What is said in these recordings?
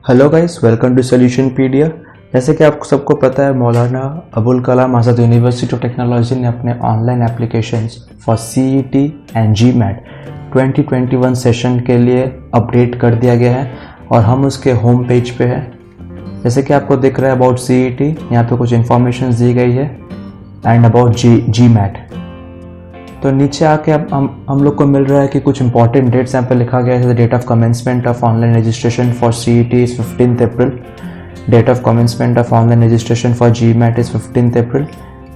Hello guys, welcome to Solutionpedia. जैसे कि आपको सबको पता है, Maulana Abul Kalam Azad university of technology ने अपने online applications for CET and GMAT 2021 session के लिए अपडेट कर दिया गया है और हम उसके होम पेज पे हैं। जैसे कि आपको दिख रहा है अबाउट सीईटी, यहाँ पे कुछ इन्फॉर्मेशन दी गई है एंड अबाउट जीमैट। तो नीचे आके अब हम लोग को मिल रहा है कि कुछ इंपॉर्टेंट डेट्स यहाँ पे लिखा गया है। Date of commencement of online registration for CET is 15th April, date of commencement of online registration for GMAT is 15th April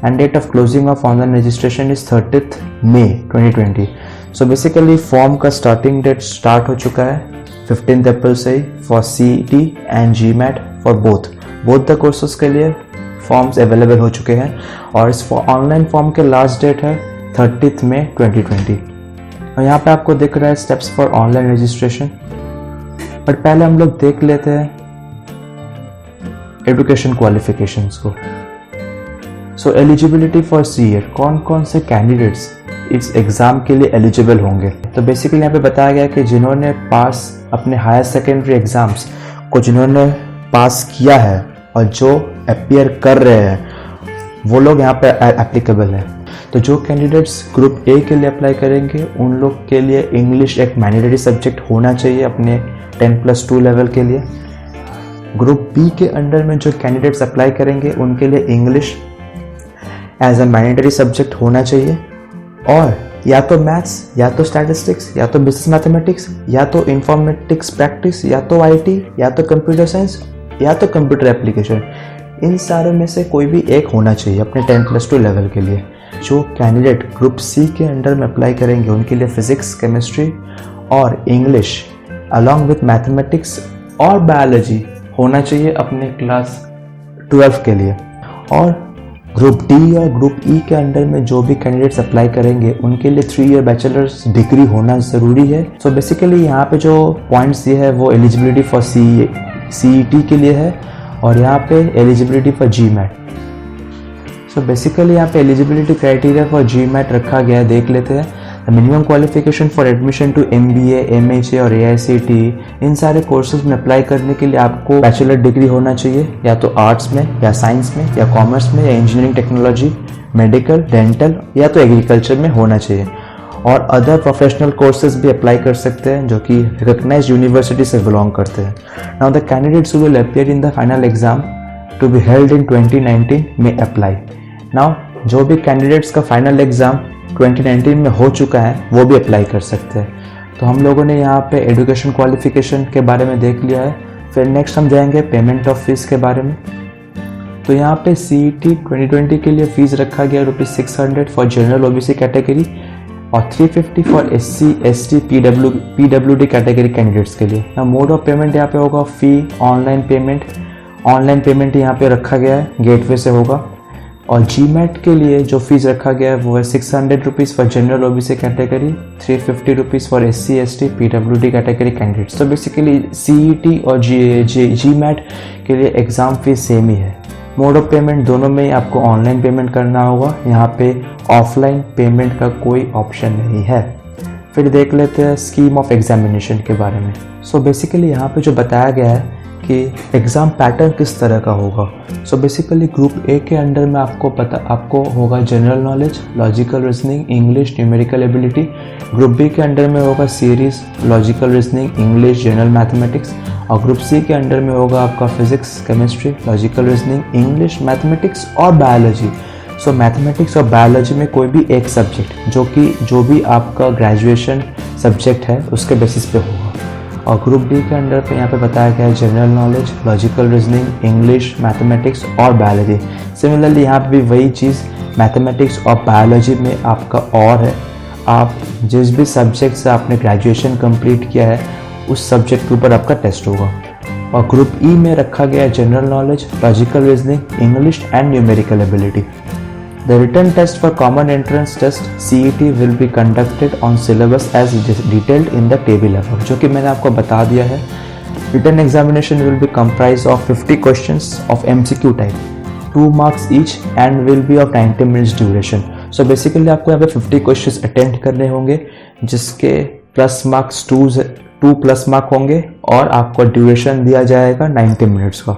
and date of closing of online registration is 30th May 2020। So basically form का starting date start हो चुका है 15th April से ही for CET and GMAT for both the courses के लिए forms available हो चुके हैं और इस ऑनलाइन फॉर्म के लास्ट डेट है 30th May 2020। और यहाँ पे आपको दिख रहा है steps for online registration. But पहले हम लोग देख लेते हैं एजुकेशन क्वालिफिकेशंस को। सो एलिजिबिलिटी फॉर सीए, कौन कौन से कैंडिडेट्स इस एग्ज़ाम के लिए एलिजिबल होंगे। तो बेसिकली यहाँ पे बताया गया कि जिन्होंने पास अपने हायर सेकेंडरी एग्ज़ाम्स को जिन्होंने पास किया है और जो अपीयर कर रहे हैं वो लोग यहाँ पे एप्लीकेबल हैं। तो जो कैंडिडेट्स ग्रुप ए के लिए अप्लाई करेंगे उन लोग के लिए इंग्लिश एक मैंडेटरी सब्जेक्ट होना चाहिए अपने 10+2 लेवल के लिए। ग्रुप बी के अंडर में जो कैंडिडेट्स अप्लाई करेंगे उनके लिए English as a mandatory subject होना चाहिए और या तो मैथ्स या तो स्टैटिस्टिक्स या तो बिजनेस मैथमेटिक्स या तो इंफॉर्मेटिक्स प्रैक्टिस या तो आईटी या तो कंप्यूटर साइंस या तो कंप्यूटर एप्लीकेशन, इन सारों में से कोई भी एक होना चाहिए अपने 10+2 लेवल के लिए। जो कैंडिडेट ग्रुप सी के अंडर में अप्लाई करेंगे उनके लिए फिजिक्स, केमिस्ट्री और इंग्लिश अलॉन्ग विथ मैथमेटिक्स और बायोलॉजी होना चाहिए अपने क्लास 12 के लिए। और ग्रुप डी और ग्रुप ई के अंडर में जो भी कैंडिडेट्स अप्लाई करेंगे उनके लिए 3 ईयर बैचलर्स डिग्री होना ज़रूरी है। सो बेसिकली यहाँ पे जो पॉइंट्स दिए है वो एलिजिबिलिटी फॉर सीईटी के लिए है और यहाँ पे eligibility for GMAT. So basically यहाँ पे एलिजिबिलिटी क्राइटेरिया फॉर जीमैट रखा गया है, देख लेते हैं। Minimum qualification for admission to MBA, MHA और AICTE, इन सारे कोर्सेज में अप्लाई करने के लिए आपको बैचलर डिग्री होना चाहिए या तो आर्ट्स में या साइंस में या कॉमर्स में या इंजीनियरिंग टेक्नोलॉजी, मेडिकल, डेंटल या तो एग्रीकल्चर में होना चाहिए। और अदर प्रोफेशनल कोर्सेज भी अप्लाई कर सकते हैं जो कि रिकग्नाइज्ड यूनिवर्सिटी से बिलोंग करते हैं। Now the candidates who will appear in the final exam to be held in 2019 में अप्लाई। नाउ जो भी कैंडिडेट्स का फाइनल एग्ज़ाम 2019 में हो चुका है वो भी अप्लाई कर सकते हैं। तो हम लोगों ने यहाँ पे एजुकेशन क्वालिफिकेशन के बारे में देख लिया है। फिर नेक्स्ट हम जाएंगे पेमेंट ऑफ फीस के बारे में। तो यहाँ पे CET 2020 के लिए फ़ीस रखा गया ₹600 फॉर जनरल OBC कैटेगरी और 350 for SC ST PWD category candidates के लिए। ना मोड ऑफ पेमेंट यहाँ पे होगा फ़ी ऑनलाइन पेमेंट यहाँ पे रखा गया है, गेटवे से होगा। और जीमैट के लिए जो फीस रखा गया है वो है ₹600 for general OBC category, ₹350 for SC ST PWD category candidates. तो बेसिकली CET और जीमैट के लिए एग्ज़ाम फीस सेम ही है। मोड ऑफ पेमेंट दोनों में ही आपको ऑनलाइन पेमेंट करना होगा, यहाँ पे ऑफलाइन पेमेंट का कोई ऑप्शन नहीं है। फिर देख लेते हैं स्कीम ऑफ एग्जामिनेशन के बारे में। सो बेसिकली यहाँ पे जो बताया गया है कि एग्ज़ाम पैटर्न किस तरह का होगा। सो बेसिकली ग्रुप ए के अंडर में आपको होगा general knowledge, logical reasoning, English, numerical ability. Group B के अंडर में होगा series, logical reasoning, English, general mathematics. और ग्रुप सी के अंडर में होगा आपका physics, chemistry, logical reasoning, English, mathematics और बायोलॉजी। सो मैथमेटिक्स और बायोलॉजी में कोई भी एक सब्जेक्ट जो भी आपका ग्रेजुएशन सब्जेक्ट है उसके बेसिस पे होगा। और ग्रुप डी के अंडर पे यहाँ पे बताया गया है general knowledge, logical reasoning, English, mathematics और बायोलॉजी। सिमिलरली यहाँ पे भी वही चीज़ मैथमेटिक्स और बायोलॉजी में आपका और है, आप जिस भी सब्जेक्ट से आपने ग्रेजुएशन कंप्लीट किया है उस सब्जेक्ट के ऊपर आपका टेस्ट होगा। और ग्रुप ई में रखा गया है general knowledge, logical reasoning, English and numerical ability. The written test for common entrance test CET will be conducted on syllabus as detailed in the table above, जो कि मैंने आपको बता दिया है। Written examination will be comprised of 50 questions of MCQ type, 2 marks each and will be of 90 minutes duration. So basically आपको यहाँ पे 50 questions अटेम्प्ट करने होंगे जिसके प्लस मार्क्स 2+ मार्क होंगे और आपको ड्यूरेशन दिया जाएगा 90 मिनट्स का।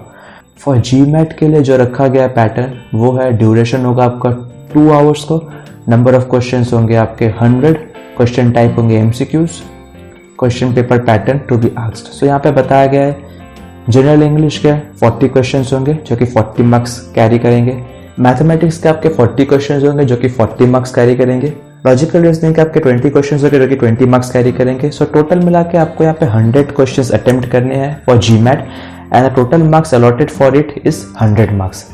फॉर GMAT के लिए जो रखा गया पैटर्न वो है ड्यूरेशन होगा आपका 2 आवर्स को, नंबर ऑफ क्वेश्चंस होंगे आपके 100, क्वेश्चन टाइप होंगे MCQs, question paper pattern to be asked. So यहाँ पे बताया गया है जनरल इंग्लिश के 40 क्वेश्चंस होंगे जो कि 40 मार्क्स कैरी करेंगे, मैथमेटिक्स के आपके 40 क्वेश्चंस होंगे जो कि 40 मार्क्स कैरी करेंगे, लॉजिकल रीजनिंग के आपके 20 क्वेश्चंस होंगे जो कि 20 मार्क्स कैरी करेंगे। सो टोटल मिला के आपको यहाँ पे 100 क्वेश्चंस अटेम्प्ट करने हैं for GMAT and the total marks allotted for it is 100 marks.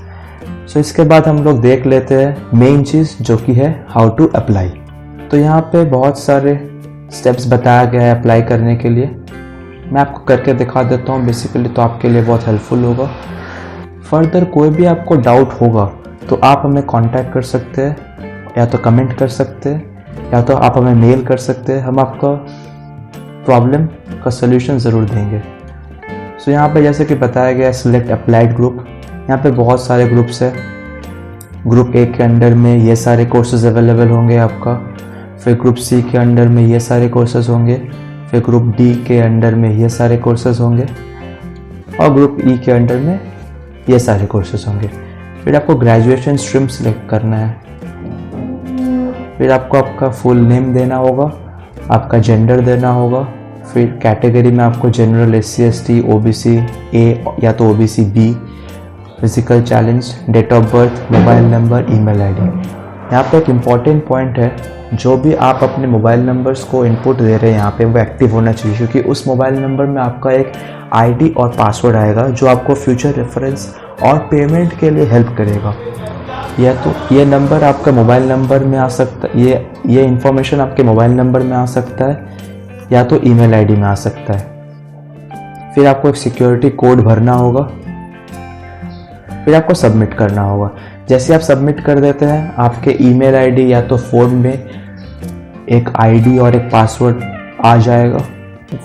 So इसके बाद हम लोग देख लेते हैं मेन चीज़ जो कि है हाउ टू अप्लाई। तो यहाँ पे बहुत सारे स्टेप्स बताया गया है अप्लाई करने के लिए, मैं आपको करके दिखा देता हूँ बेसिकली, तो आपके लिए बहुत हेल्पफुल होगा। फर्दर कोई भी आपको डाउट होगा तो आप हमें कांटेक्ट कर सकते हैं, या तो कमेंट कर सकते हैं, या तो आप हमें मेल कर सकते हैं, हम आपका प्रॉब्लम का सलूशन ज़रूर देंगे। सो यहाँ पे जैसे कि बताया गया सिलेक्ट अप्लाइड ग्रुप, यहाँ पे बहुत सारे ग्रुप्स है। ग्रुप A के अंडर में ये सारे कोर्सेज अवेलेबल होंगे आपका, फिर ग्रुप C के अंडर में ये सारे कोर्सेज होंगे, फिर ग्रुप D के अंडर में ये सारे कोर्सेज होंगे, और ग्रुप E के अंडर में ये सारे कोर्सेज होंगे। फिर आपको ग्रेजुएशन स्ट्रीम सेलेक्ट करना है, फिर आपको आपका फुल नेम देना होगा, आपका जेंडर देना होगा, फिर कैटेगरी में आपको general, SC ST OBC A या तो OBC B, physical challenge, date of birth, mobile number, email ID. यहाँ पे एक इम्पॉर्टेंट पॉइंट है, जो भी आप अपने मोबाइल नंबर्स को इनपुट दे रहे हैं यहाँ पे वो एक्टिव होना चाहिए, क्योंकि उस मोबाइल नंबर में आपका एक ID और पासवर्ड आएगा जो आपको फ्यूचर रेफरेंस और पेमेंट के लिए हेल्प करेगा। या तो ये नंबर आपका मोबाइल नंबर में आ सकता है, ये इंफॉर्मेशन आपके मोबाइल नंबर में आ सकता है, या तो ईमेल आईडी में आ सकता है। फिर आपको एक सिक्योरिटी कोड भरना होगा, फिर आपको सबमिट करना होगा। जैसे आप सबमिट कर देते हैं आपके ईमेल आईडी या तो फ़ोन में एक ID और एक पासवर्ड आ जाएगा।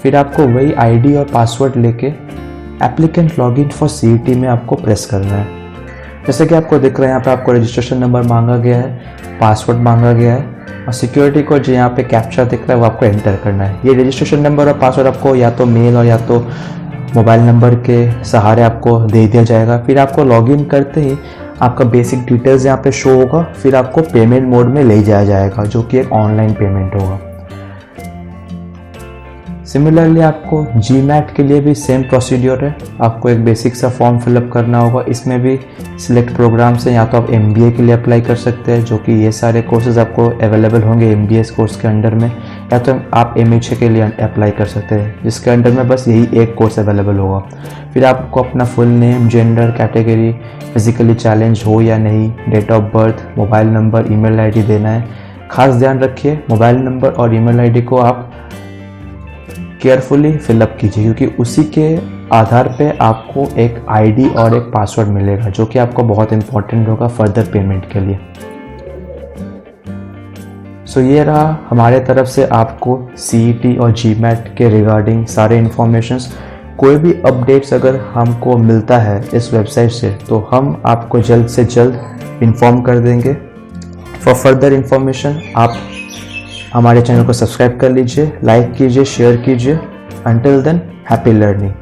फिर आपको वही ID और पासवर्ड लेके एप्लीकेंट लॉगिन फॉर CET में आपको प्रेस करना है। जैसे कि आपको दिख रहा है यहाँ पे आपको रजिस्ट्रेशन नंबर मांगा गया है, पासवर्ड मांगा गया है, और सिक्योरिटी कोड जो यहाँ पे कैप्चा दिख रहा है वो आपको एंटर करना है। ये रजिस्ट्रेशन नंबर और पासवर्ड आपको या तो मेल और या तो मोबाइल नंबर के सहारे आपको दे दिया जाएगा। फिर आपको लॉगिन करते ही आपका बेसिक डिटेल्स यहाँ पे शो होगा, फिर आपको पेमेंट मोड में ले जाया जाएगा जो कि एक ऑनलाइन पेमेंट होगा। सिमिलरली आपको GMAT के लिए भी सेम प्रोसीड्योर है, आपको एक बेसिक सा फॉर्म फिलअप करना होगा। इसमें भी सिलेक्ट प्रोग्राम से या तो आप MBA के लिए अप्लाई कर सकते हैं, जो कि ये सारे कोर्सेज आपको अवेलेबल होंगे MBA कोर्स के अंडर में, या तो आप MHA के लिए अप्लाई कर सकते हैं जिसके अंडर में बस यही एक कोर्स अवेलेबल होगा। फिर आपको अपना full name, gender, category, physically challenge हो या नहीं, date of birth, mobile number, email ID देना है। खास ध्यान रखिए मोबाइल नंबर और ईमेल आईडी को आप केयरफुली फिलअप कीजिए, क्योंकि उसी के आधार पे आपको एक ID और एक पासवर्ड मिलेगा जो कि आपको बहुत इंपॉर्टेंट होगा फर्दर पेमेंट के लिए। सो ये रहा हमारे तरफ से आपको CET और GMAT के रिगार्डिंग सारे इन्फॉर्मेशंस। कोई भी अपडेट्स अगर हमको मिलता है इस वेबसाइट से तो हम आपको जल्द से जल्द इन्फॉर्म कर देंगे। फॉर फर्दर इन्फॉर्मेशन आप हमारे चैनल को सब्सक्राइब कर लीजिए, लाइक कीजिए, शेयर कीजिए। Until than happy learning.